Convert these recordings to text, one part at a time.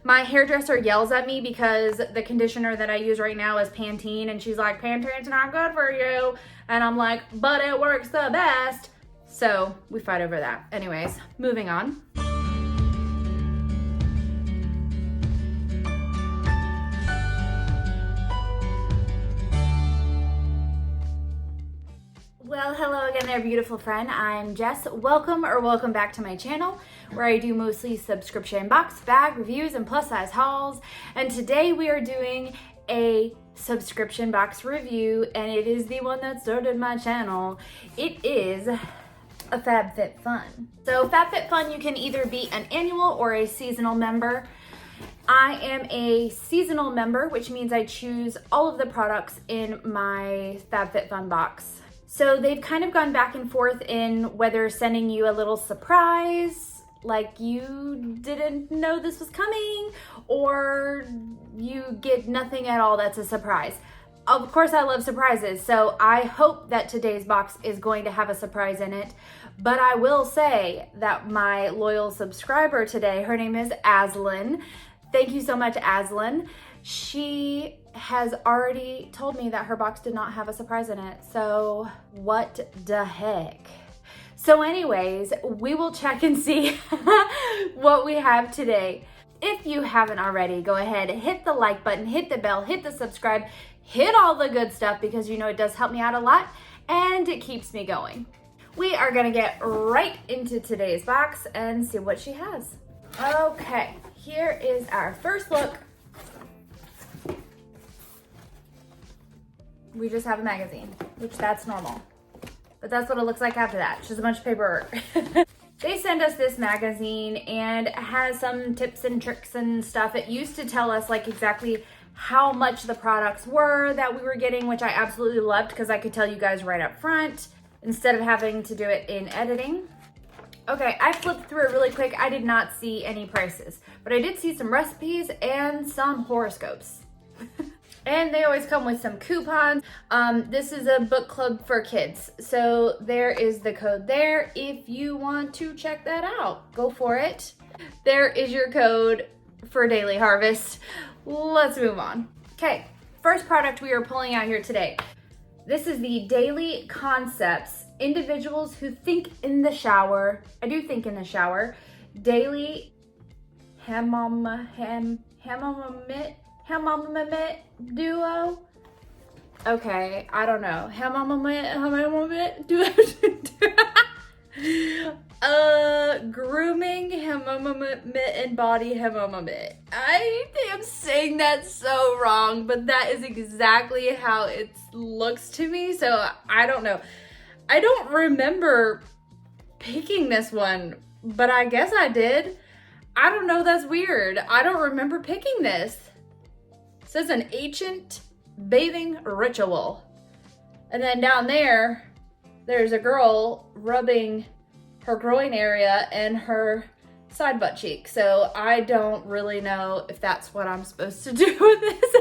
My hairdresser yells at me because the conditioner that I use right now is Pantene, and she's like, Pantene's not good for you. And I'm like, but it works the best. So we fight over that. Anyways, moving on. Well, hello again there, beautiful friend. I'm Jess. Welcome back to my channel, where I do mostly subscription box, bag reviews, and plus size hauls. And today we are doing a subscription box review, and it is the one that started my channel. It is a FabFitFun. So FabFitFun, you can either be an annual or a seasonal member. I am a seasonal member, which means I choose all of the products in my FabFitFun box. So they've kind of gone back and forth in whether sending you a little surprise, like you didn't know this was coming, or you get nothing at all that's a surprise. Of course, I love surprises, so I hope that today's box is going to have a surprise in it. But I will say that my loyal subscriber today, her name is Aslan. Thank you so much, Aslan. She has already told me that her box did not have a surprise in it. So what the heck? So anyways, we will check and see what we have today. If you haven't already, go ahead, hit the like button, hit the bell, hit the subscribe, hit all the good stuff, because you know it does help me out a lot and it keeps me going. We are gonna get right into today's box and see what she has. Okay, here is our first look. We just have a magazine, which that's normal. But that's what it looks like after that. It's just a bunch of paperwork. They send us this magazine and it has some tips and tricks and stuff. It used to tell us like exactly how much the products were that we were getting, which I absolutely loved because I could tell you guys right up front instead of having to do it in editing. Okay, I flipped through it really quick. I did not see any prices, but I did see some recipes and some horoscopes. And they always come with some coupons. This is a book club for kids. So there is the code there. If you want to check that out, go for it. There is your code for Daily Harvest. Let's move on. Okay, first product we are pulling out here today. This is the Daily Concepts, Individuals Who Think in the Shower. I do think in the shower. Daily Mitt duo. Okay, I don't know. Mitt duo. Grooming Mitt and body Mitt. I am saying that so wrong, but that is exactly how it looks to me. So I don't know. I don't remember picking this one, but I guess I did. I don't know, that's weird. I don't remember picking this. It says an ancient bathing ritual. And then down there, there's a girl rubbing her groin area and her side butt cheek. So I don't really know if that's what I'm supposed to do with this.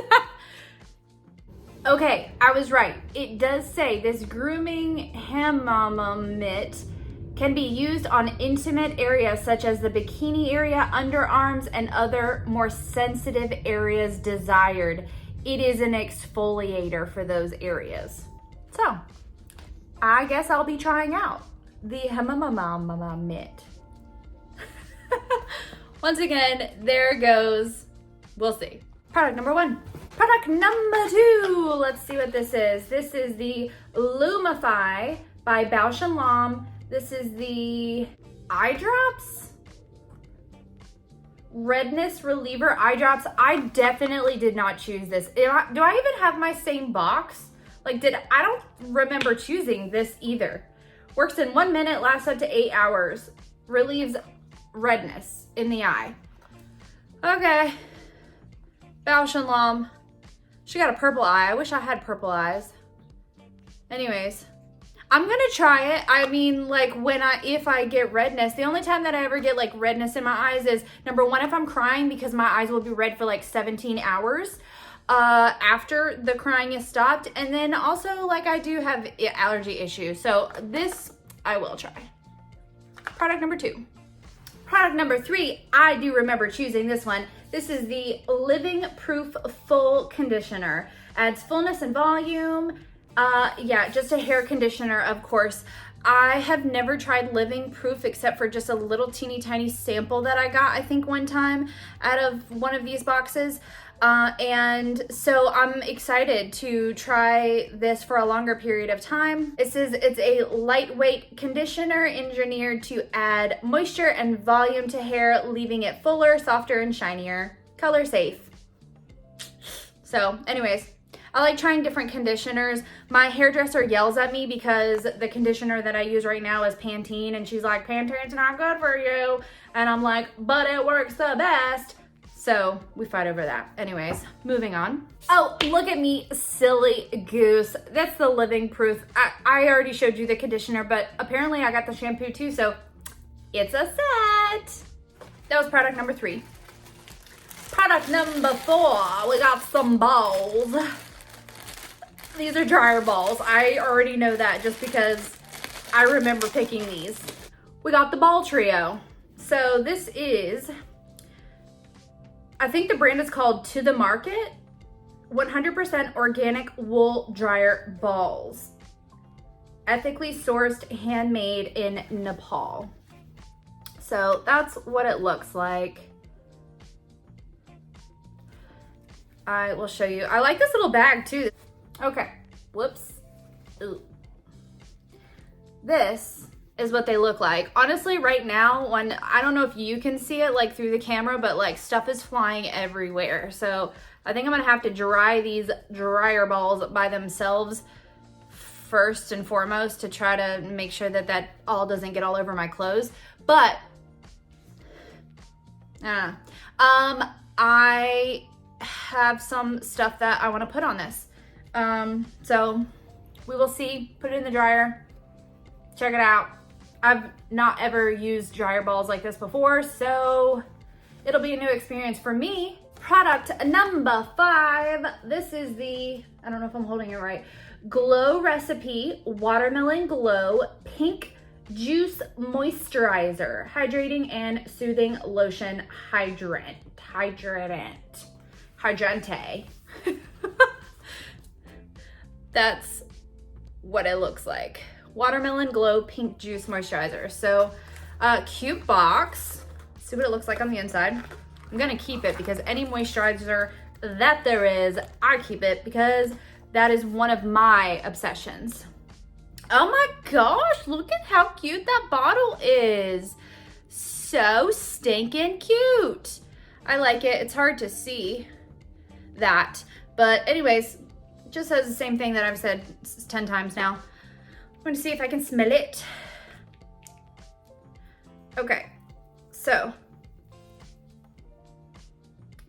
Okay, I was right. It does say this grooming mitt can be used on intimate areas such as the bikini area, underarms, and other more sensitive areas desired. It is an exfoliator for those areas. So, I guess I'll be trying out the mitt. Once again, there goes. We'll see. Product number one. Product number two. Let's see what this is. This is the Lumify by Bausch & Lomb. This is the eye drops, redness reliever eye drops. I definitely did not choose this. Do I even have my same box? Like, I don't remember choosing this either. Works in 1 minute, lasts up to 8 hours, relieves redness in the eye. Okay, Bausch & Lomb. She got a purple eye. I wish I had purple eyes. Anyways. I'm gonna try it. I mean, like if I get redness, the only time that I ever get like redness in my eyes is number one, if I'm crying, because my eyes will be red for like 17 hours after the crying is stopped. And then also like I do have allergy issues. So this I will try. Product number two. Product number 3, I do remember choosing this one. This is the Living Proof Full Conditioner. Adds fullness and volume. Yeah, just a hair conditioner, of course. I have never tried Living Proof except for just a little teeny tiny sample that I got, I think one time out of one of these boxes. And so I'm excited to try this for a longer period of time. It says it's a lightweight conditioner engineered to add moisture and volume to hair, leaving it fuller, softer, and shinier. Color safe. So anyways, I like trying different conditioners. My hairdresser yells at me because the conditioner that I use right now is Pantene, and she's like, Pantene's not good for you. And I'm like, but it works the best. So we fight over that. Anyways, moving on. Oh, look at me, silly goose. That's the Living Proof. I already showed you the conditioner, but apparently I got the shampoo too, so it's a set. That was product number 3. Product number 4, we got some balls. These are dryer balls. I already know that just because I remember picking these. We got the ball trio. So this is, I think the brand is called To The Market, 100% organic wool dryer balls. Ethically sourced, handmade in Nepal. So that's what it looks like. I will show you. I like this little bag too. Okay, whoops. Ooh. This is what they look like. Honestly, right now, when I don't know if you can see it like through the camera, but like stuff is flying everywhere. So I think I'm gonna have to dry these dryer balls by themselves first and foremost to try to make sure that that all doesn't get all over my clothes. But I have some stuff that I want to put on this. So we will see. Put it in the dryer. Check it out. I've not ever used dryer balls like this before, so it'll be a new experience for me. Product number 5. This is the, I don't know if I'm holding it right, Glow Recipe Watermelon Glow Pink Juice Moisturizer. Hydrating and Soothing Lotion Hydrante. That's what it looks like. Watermelon Glow Pink Juice Moisturizer. So, cute box. See what it looks like on the inside. I'm gonna keep it because any moisturizer that there is, I keep it because that is one of my obsessions. Oh my gosh, look at how cute that bottle is. So stinking cute. I like it. It's hard to see that. But anyways, just says the same thing that I've said 10 times now. I'm going to see if I can smell it. Okay, so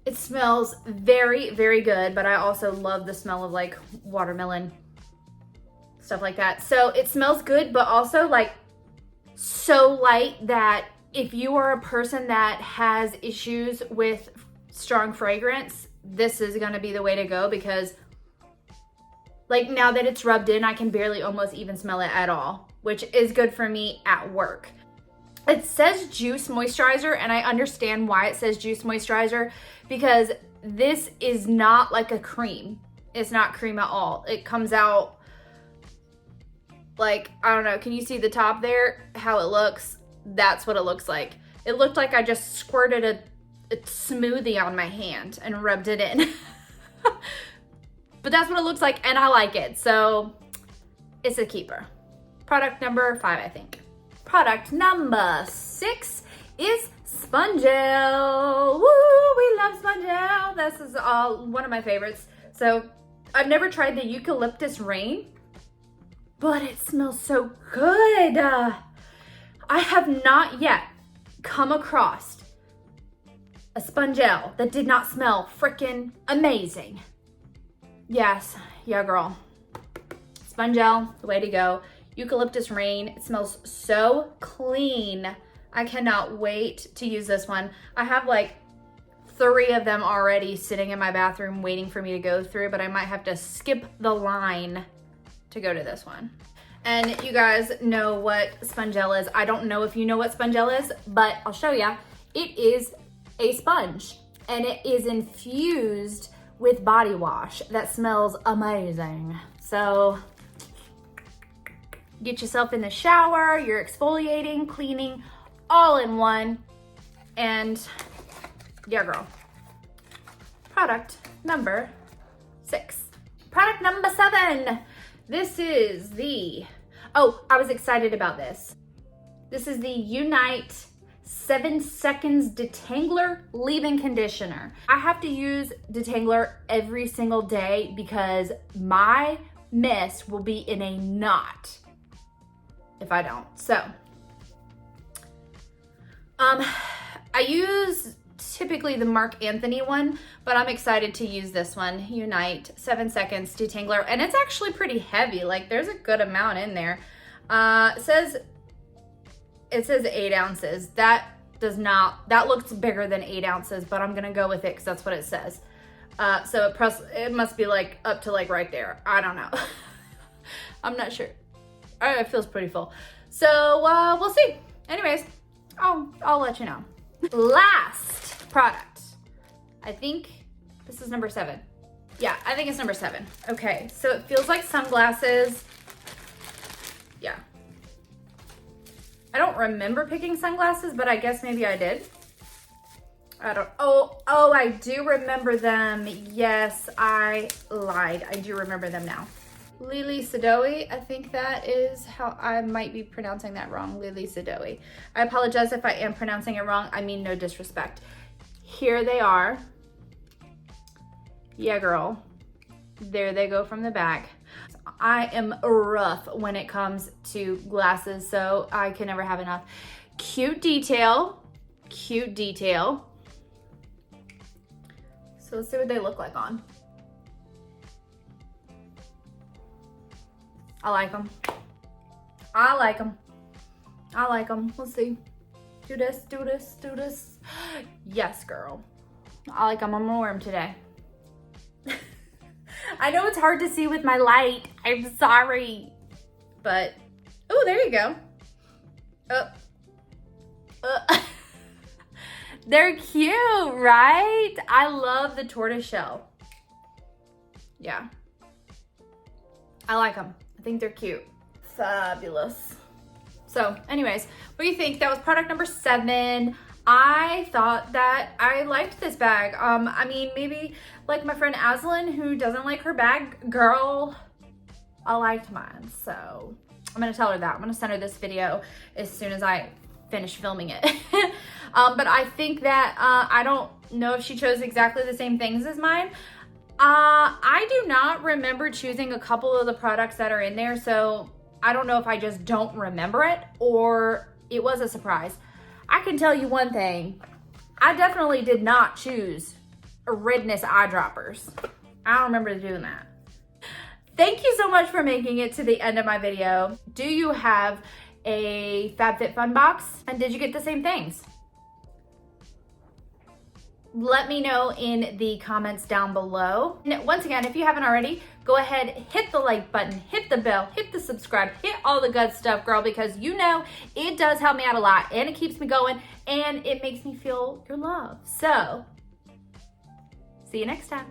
it smells very, very good, but I also love the smell of like watermelon, stuff like that. So it smells good, but also like so light that if you are a person that has issues with strong fragrance, this is going to be the way to go because like now that it's rubbed in, I can barely almost even smell it at all, which is good for me at work. It says juice moisturizer, and I understand why it says juice moisturizer because this is not like a cream. It's not cream at all. It comes out like, I don't know, can you see the top there? How it looks? That's what it looks like. It looked like I just squirted a smoothie on my hand and rubbed it in. But that's what it looks like, and I like it, so it's a keeper. Product number 5, I think. Product number 6 is SpongeBob. Woo, we love SpongeBob. This is one of my favorites. So I've never tried the eucalyptus rain, but it smells so good. I have not yet come across a SpongeBob that did not smell freaking amazing. Yes, yeah girl. SpongeBob, the way to go. Eucalyptus rain, it smells so clean. I cannot wait to use this one. I have like 3 of them already sitting in my bathroom waiting for me to go through, but I might have to skip the line to go to this one. And you guys know what Spongelle is. I don't know if you know what Spongelle is, but I'll show you. It is a sponge, and it is infused with body wash that smells amazing. So get yourself in the shower, you're exfoliating, cleaning, all in one. And yeah, girl. Product number 6. Product number 7. This is the, oh, I was excited about this. This is the Unite 7 Seconds Detangler Leave-In Conditioner. I have to use Detangler every single day because my mist will be in a knot if I don't. So, I use typically the Mark Anthony one, but I'm excited to use this one, Unite 7 Seconds Detangler, and it's actually pretty heavy. Like, there's a good amount in there. It says 8 ounces. That looks bigger than 8 ounces, but I'm gonna go with it because that's what it says. So it must be like up to like right there. I don't know. I'm not sure. It feels pretty full. So we'll see. Anyways, I'll let you know. Last product. I think this is number 7. Yeah, I think it's number 7. Okay, so it feels like sunglasses. Yeah. I don't remember picking sunglasses, but I guess maybe I did. Oh, I do remember them. Yes, I lied. I do remember them now. Lily Sadoe, I think that is how I might be pronouncing that wrong. Lily Sadoe. I apologize if I am pronouncing it wrong. I mean no disrespect. Here they are. Yeah, girl. There they go from the back. I am rough when it comes to glasses, so I can never have enough. Cute detail. Cute detail. So let's see what they look like on. I like them. I like them. I like them. Let's see. Do this, do this, do this. Yes, girl. I like them. I'm gonna wear them today. I know it's hard to see with my light. I'm sorry. But, oh, there you go. They're cute, right? I love the tortoiseshell. Yeah. I like them. I think they're cute. Fabulous. So anyways, what do you think? That was product number 7. I thought that I liked this bag. I mean, maybe like my friend Aslan, who doesn't like her bag, girl, I liked mine. So I'm gonna tell her that. I'm gonna send her this video as soon as I finish filming it. But I think that, I don't know if she chose exactly the same things as mine. I do not remember choosing a couple of the products that are in there, so I don't know if I just don't remember it or it was a surprise. I can tell you one thing. I definitely did not choose redness eyedroppers. I don't remember doing that. Thank you so much for making it to the end of my video. Do you have a FabFitFun box? And did you get the same things? Let me know in the comments down below. And once again, if you haven't already, go ahead, hit the like button, hit the bell, hit the subscribe, hit all the good stuff, girl, because you know it does help me out a lot and it keeps me going and it makes me feel your love. So, see you next time.